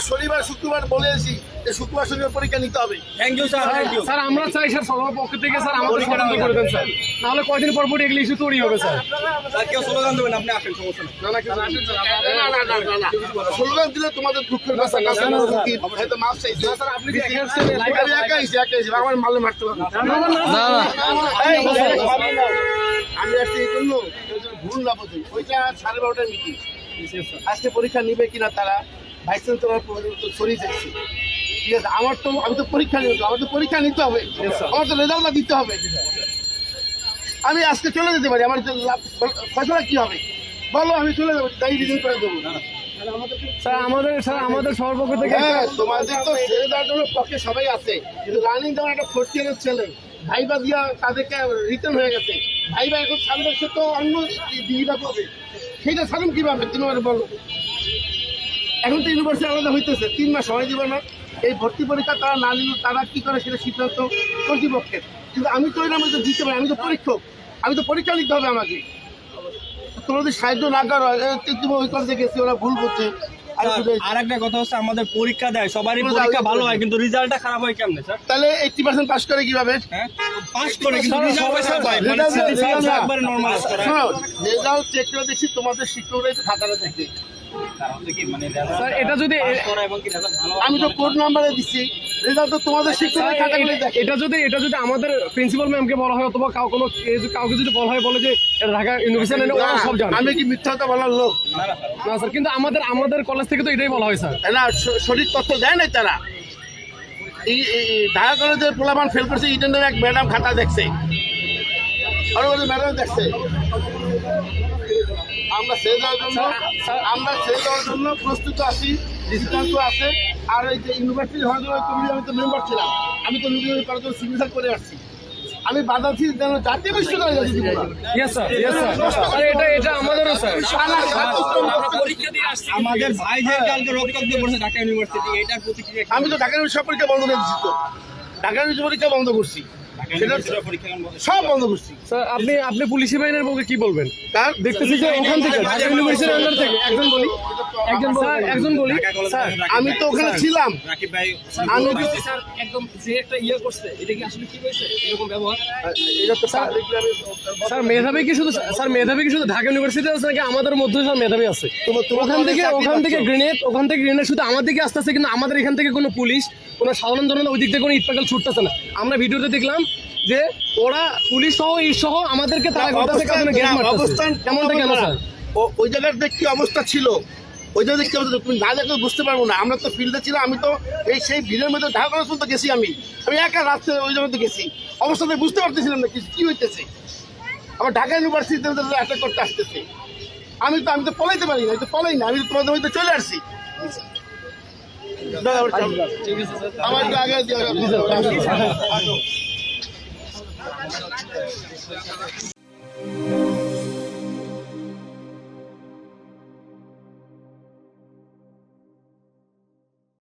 শনিবার শুক্রবার বলেছি শুক্রবার শনিবার পরীক্ষা নিতে হবে। Thank you sir. স্যার আমরা চাই স্যার সবার পক্ষ থেকে স্যার আমাদের সতর্ক করে দেন স্যার, নাহলে কয়দিন পর পর এগুলো ইস্যু তৈরি হবে স্যার। কেউ স্লোগান দেবেন, আপনি আসেন, সমস্যা না। স্লোগান দিলে তোমাদের দুঃখের কথা হয়তো মাফ চাইছি। আমার মালে মারতে পারবো আমি আসছি এই জন্য ভুল না বোঝে। ওইটা 12:30টার মিটিং, আজকে পরীক্ষা নিবে কিনা তারা ভাইস চ্যান্সেলর সরিয়ে যাচ্ছে। ঠিক আছে, আমি তো পরীক্ষা নিতে, আমার তো পরীক্ষা নিতে হবে, আমার তো রেজাল্টটা দিতে হবে। আমি আজকে চলে যেতে পারি, আমার ফসলা কি হবে বলো, আমি চলে যাবো, তাই রিজন করে দেবো। আমাদের সবার পক্ষ থেকে তোমাদের তো ছেড়ে দেওয়ার জন্য পক্ষে সবাই আছে, কিন্তু রানিং যেমন একটা 4th ইয়ারের ছেলে ভাইবা দিয়া তাদেরকে রিটার্ন হয়ে গেছে, ভাইবা এখন সামনে সে তো অন্য দিদিরা পাবে, সেইটা সামনে কিভাবে তিনবার বলো। এখন তো ইউনিভার্সিটি আলাদা হইতেছে, 3 মাস সময় দিবে না। এই ভর্তি পরীক্ষা তারা না নিলে তারা কি করে সেটা সিদ্ধান্ত কর্তৃপক্ষের, কিন্তু আমি তো এরকম দিতে পারি, আমি তো পরীক্ষক, আমি তো পরীক্ষা নিতে হবে আমাকে। তোমাদের সাহায্য না করো, ওই করতে গেছি ওরা ভুল করছে। আর একটা কথা হচ্ছে আমাদের পরীক্ষা দেয়, সবারই পরীক্ষা ভালো হয়, কিন্তু রেজাল্টটা খারাপ হয় কেমনে স্যার? তাহলে 80% পাস করে কিভাবে? পাস করে কিন্তু রেজাল্ট খারাপ হয়, মানে সার্টিফিকেট একবারে নরমাল আছে। রেজাল্ট চেক করে দেখছি তোমাদের শিক্ষকরাই তো খাতাটা দেখে। স্যার এটা যদি আমি তো কোড নাম্বারে দিচ্ছি, রেজাল্ট তো তোমাদের শিক্ষকরাই খাতাগুলো দেখে। এটা যদি আমাদের প্রিন্সিপাল ম্যামকে বলা হয় অথবা কাউকে যদি বলা হয়, বলে যে ঢাকা ইউনিভার্সিটি ওরা সব জানে। আমি কি মিথ্যাটা বলার লোক? না স্যার, কিন্তু আমাদের কলেজ থেকে তো এটাই বলা হয় স্যার। না, সঠিক তথ্য দেয় নাই তারা। এই ঢাকা কলেজের পোলাপান ফেল করছে, ইটেন্ডের এক ম্যাডাম খাতা দেখছে, আরো ম্যাডাম দেখছে। আমরা ছেড়ে দেওয়ার জন্য প্রস্তুত আছি, সিদ্ধান্ত আছে। আর এই যে ইউনিভার্সিটি হওয়ার জন্য কমিটি, আমি তো মেম্বার ছিলাম, আমি তো নিজে করার জন্য সিগনেচার করে আসছি। আমি বাধা ছিল যেন জাতীয় বিশ্ববিদ্যালয় এটা আমাদেরও স্যার। আমাদের ভাই যে কালকে রক্তাক্ত করেছে ঢাকা ইউনিভার্সিটি, এটার প্রতিক্রিয়া আমি তো ঢাকা ইউনিভার্সিটি পরীক্ষা বন্ধ করে দিচ্ছি, তো ঢাকা ইউনিভার্সিটি পরীক্ষা বন্ধ করছি, সব বন্ধ করছি। স্যার আপনি পুলিশি বাহিনীর পক্ষে কি বলবেন? তার দেখতেছি যে ওখান থেকে ঢাকা ইউনিভার্সিটির আন্ডার থেকে একজন বলি স্যার, আমি তো ওখানে ছিলাম। আমি স্যার একদম যে একটা করছে, এটা কি আসলে কি হয়েছে এরকম ব্যবহার? স্যার মেধাবী কি শুধু ঢাকা ইউনিভার্সিটি আছে নাকি আমাদের মধ্যে স্যার মেধাবী আছে? ওখান থেকে গ্রেনেড শুধু আমার দিকে আসতেছে, কিন্তু আমাদের এখান থেকে কোনো পুলিশ, কোনো সাধারণ জনতা ওই দিক থেকে কোনো ইটপাকাল ছুটতেছে না। আমরা ভিডিওতে দেখলাম যে ওরা পুলিশ সহ সহ আমাদেরকে তারা কেমনটা কেন স্যার? ওই জায়গার কি অবস্থা ছিল, ওই জায়গায় দেখতে অবস্থা তুমি না দেখলে বুঝতে পারবো না। আমরা তো ফিল্ডে ছিলাম, আমি তো সেই ভিড়ের মধ্যে ঢাকা কলেজ পর্যন্ত গেছি, আমি একা রাস্তায় ওই জায়গাতে গেছি, অবস্থাতে বুঝতে পারতেছিলাম না কি হইতেছে। আবার ঢাকা ইউনিভার্সিটিতে অ্যাটাক করতে আসতেছে, আমি তো পলাইতে পারি না, আমি তো পলাই না, আমি তো তোমাদের মধ্যে চলে আসছি। আমার আগে